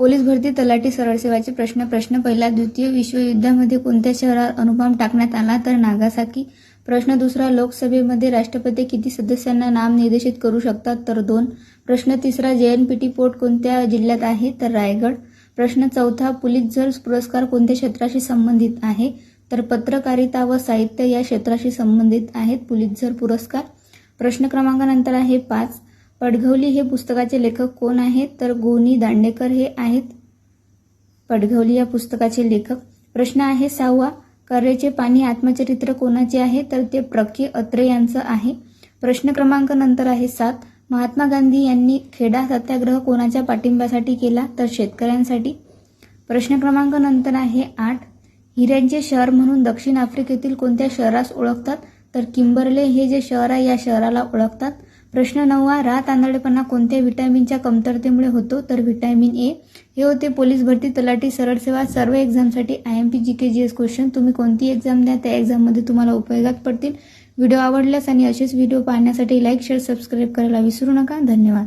Police भरती तलाठी सरळ सेवाचे प्रश्न पहिला, द्वितीय विश्वयुद्धामध्ये कोणत्या शहरावर अणुबॉम्ब टाकण्यात आला? तर नागासाकी. प्रश्न दुसरा, लोकसभेमध्ये राष्ट्रपती किती सदस्यांना नामनिर्देशित करू शकतात? तर 2. प्रश्न तिसरा, JNPT पोर्ट कोणत्या जिल्ह्यात आहे? तर रायगड. प्रश्न चौथा, पुलित्झर पुरस्कार कोणत्या क्षेत्राशी संबंधित आहे? तर पत्रकारिता व साहित्य या क्षेत्राशी संबंधित आहेत पुलित्झर पुरस्कार. प्रश्न क्रमांक नंतर आहे 5. पडघवली हे पुस्तकाचे लेखक कोण आहेत? तर गोनी दांडेकर हे आहेत पडघवली या पुस्तकाचे लेखक. प्रश्न आहे 6वा, कऱ्याचे पाणी आत्मचरित्र कोणाचे आहे? तर ते प्र.के. अत्रे यांचं आहे. प्रश्न क्रमांक नंतर आहे 7. महात्मा गांधी यांनी खेडा सत्याग्रह कोणाच्या पाठिंब्यासाठी केला? तर शेतकऱ्यांसाठी. प्रश्न क्रमांक नंतर आहे 8. हिऱ्यांचे शहर म्हणून दक्षिण आफ्रिकेतील कोणत्या शहरास ओळखतात? तर किंबर्ले हे जे शहर आहे या शहराला ओळखतात. प्रश्न 9. रात आंधळेपणा कोणत्या व्हिटॅमिनच्या कमतरतेमुळे होतो? तर व्हिटॅमिन ए. हे होते पोलीस भरती तलाठी सरळ सेवा सर्व एक्झामसाठी IMP GK GS क्वेश्चन. तुम्ही कोणती एक्झाम द्या त्या एक्झाममध्ये तुम्हाला उपयोगात पडतील. व्हिडिओ आवडल्यास आणि असेच व्हिडिओ पाहण्यासाठी लाईक शेअर सबस्क्राईब करायला विसरू नका. धन्यवाद.